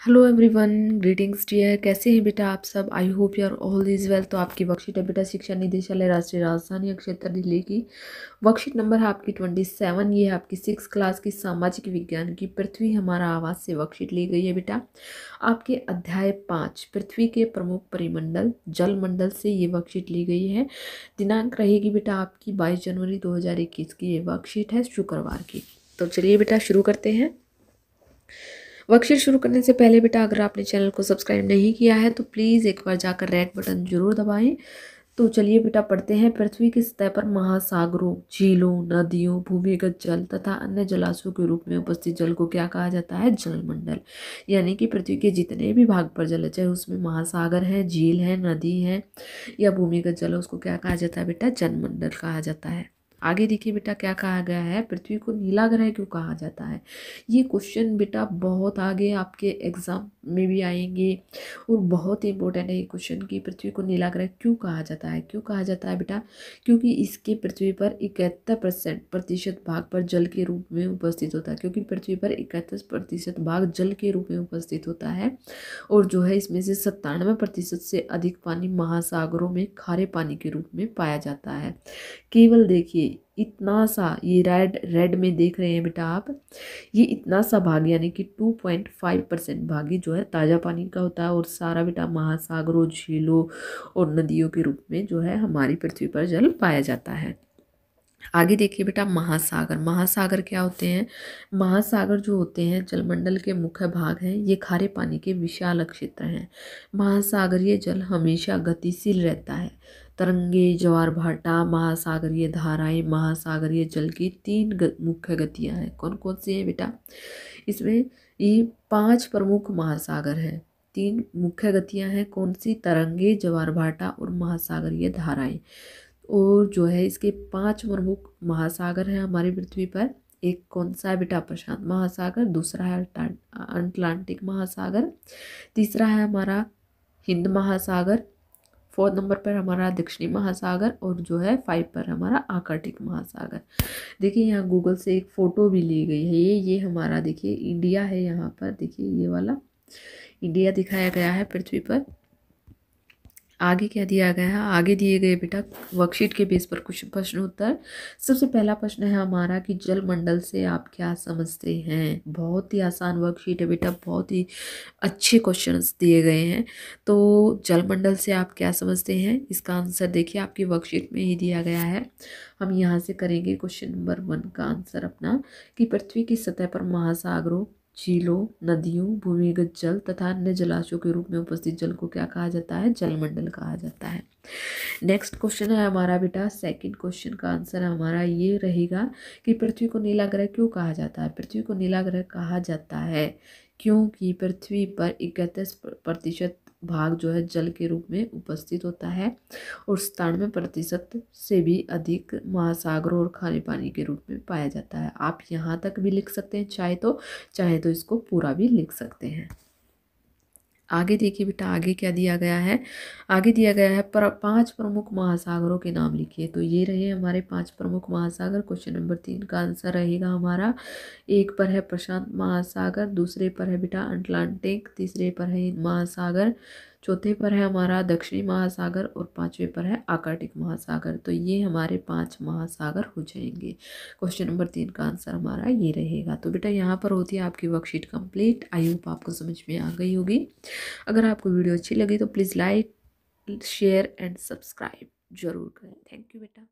Hello everyone, greetings dear. कैसे हैं बेटा आप सब? I hope you are all is well. तो आपकी वर्कशीट है बेटा शिक्षा निदेशालय राष्ट्रीय राजधानी क्षेत्र दिल्ली की। वर्कशीट नंबर है आपकी 27। ये है आपकी 6 क्लास की सामाजिक विज्ञान की पृथ्वी हमारा आवाज से वर्कशीट ली गई है बेटा। आपके अध्याय 5 पृथ्वी के प्रमुख परिमंडल जल मंडल से ये वर्कशीट ली गई है। दिनांक रहेगी बेटा आपकी 22 जनवरी 2021 की। ये वर्कशीट है शुक्रवार की। तो चलिए बेटा शुरू करते हैं। वर्कशीट शुरू करने से पहले बेटा अगर आपने चैनल को सब्सक्राइब नहीं किया है तो प्लीज़ एक बार जाकर रेड बटन जरूर दबाएं। तो चलिए बेटा पढ़ते हैं। पृथ्वी की सतह पर महासागरों, झीलों, नदियों, भूमिगत जल तथा अन्य जलाशयों के रूप में उपस्थित जल को क्या कहा जाता है? जलमंडल। यानी कि पृथ्वी के जितने भी भाग पर जल है, चाहे उसमें महासागर है, झील है, नदी है या भूमिगत जल है, उसको क्या कहा जाता है बेटा? जलमंडल कहा जाता है। आगे देखिए बेटा क्या कहा गया है। पृथ्वी को नीला ग्रह क्यों कहा जाता है? ये क्वेश्चन बेटा बहुत आगे आपके एग्जाम में भी आएंगे और बहुत ही इंपॉर्टेंट है ये क्वेश्चन कि पृथ्वी को नीला ग्रह क्यों कहा जाता है। क्यों कहा जाता है बेटा? क्योंकि इसके पृथ्वी पर 71% भाग पर जल के रूप में उपस्थित होता है। क्योंकि पृथ्वी पर 71% भाग जल के रूप में उपस्थित होता है और जो है इसमें से 97% से अधिक पानी महासागरों में खारे पानी के रूप में पाया जाता है। केवल देखिए इतना सा, ये रेड रेड में देख रहे हैं बेटा आप, ये इतना सा भाग यानी कि 2.5% भाग ही जो है ताज़ा पानी का होता है और सारा बेटा महासागरों, झीलों और नदियों के रूप में जो है हमारी पृथ्वी पर जल पाया जाता है। आगे देखिए बेटा महासागर। महासागर क्या होते हैं? महासागर जो होते हैं जलमंडल के मुख्य भाग हैं। ये खारे पानी के विशाल क्षेत्र हैं। महासागरीय जल हमेशा गतिशील रहता है। तरंगे, ज्वार भाटा, महासागरीय धाराएं। महासागरीय जल की 3 मुख्य गतियां हैं। कौन कौन सी हैं बेटा? इसमें ये 5 प्रमुख महासागर हैं। 3 मुख्य गतियां हैं। कौन सी? तरंगे, ज्वार भाटा और महासागरीय धाराएं। और जो है इसके 5 प्रमुख महासागर हैं हमारी पृथ्वी पर। एक कौन सा है बेटा? प्रशांत महासागर। दूसरा है अटलांटिक महासागर। तीसरा है हमारा हिंद महासागर। 4 नंबर पर हमारा दक्षिणी महासागर और जो है 5 पर हमारा आर्कटिक महासागर। देखिए यहाँ गूगल से एक फोटो भी ली गई है। ये हमारा देखिए इंडिया है। यहाँ पर देखिए ये वाला इंडिया दिखाया गया है पृथ्वी पर। आगे क्या दिया गया है? आगे दिए गए बेटा वर्कशीट के बेस पर कुछ प्रश्न उत्तर। सबसे पहला प्रश्न है हमारा कि जल मंडल से आप क्या समझते हैं। बहुत ही आसान वर्कशीट है बेटा, बहुत ही अच्छे क्वेश्चंस दिए गए हैं। तो जल मंडल से आप क्या समझते हैं, इसका आंसर देखिए आपकी वर्कशीट में ही दिया गया है। हम यहाँ से करेंगे क्वेश्चन नंबर 1 का आंसर अपना कि पृथ्वी की सतह पर महासागरों, झीलों, नदियों, भूमिगत जल तथा अन्य जलाशयों के रूप में उपस्थित जल को क्या कहा जाता है? जलमंडल कहा जाता है। नेक्स्ट क्वेश्चन है हमारा बेटा सेकंड क्वेश्चन का आंसर हमारा ये रहेगा कि पृथ्वी को नीला ग्रह क्यों कहा जाता है। पृथ्वी को नीला ग्रह कहा जाता है क्योंकि पृथ्वी पर 31% भाग जो है जल के रूप में उपस्थित होता है और 97% से भी अधिक महासागरों और खारे पानी के रूप में पाया जाता है। आप यहाँ तक भी लिख सकते हैं चाहे तो इसको पूरा भी लिख सकते हैं। आगे देखिए बेटा आगे क्या दिया गया है। आगे दिया गया है 5 प्रमुख महासागरों के नाम लिखिए। तो ये रहे हमारे 5 प्रमुख महासागर। क्वेश्चन नंबर 3 का आंसर रहेगा हमारा। 1 पर है प्रशांत महासागर, दूसरे पर है बेटा अटलांटिक, तीसरे पर है हिंद महासागर, चौथे पर है हमारा दक्षिणी महासागर और 5वें पर है आर्कटिक महासागर। तो ये हमारे 5 महासागर हो जाएंगे। क्वेश्चन नंबर 3 का आंसर हमारा ये रहेगा। तो बेटा यहाँ पर होती है आपकी वर्कशीट कंप्लीट। आई होप आपको समझ में आ गई होगी। अगर आपको वीडियो अच्छी लगी तो please like, share and subscribe जरूर करें। थैंक यू बेटा।